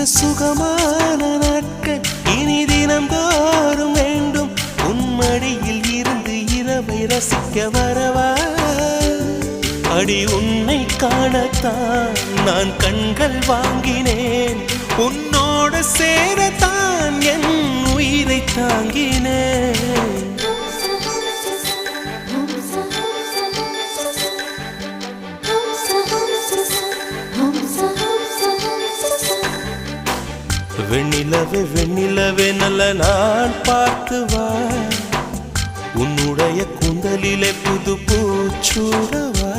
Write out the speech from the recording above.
சுகமான நாட்கள் இனி தினம்தோறும் வேண்டும். உன்மடியில் இருந்து இரவை ரசிக்க வரவா? அடி உன்னை காணத்தான் நான் கண்கள் வாங்கினேன். உன்னோட சேரத்தான் என் உயிரை தாங்கினேன். வெண்ணிலவே வெண்ணிலவே நல்ல நாள் பார்த்து வா. உன்னுடைய கூந்தலிலே புது பூச்சூடவா.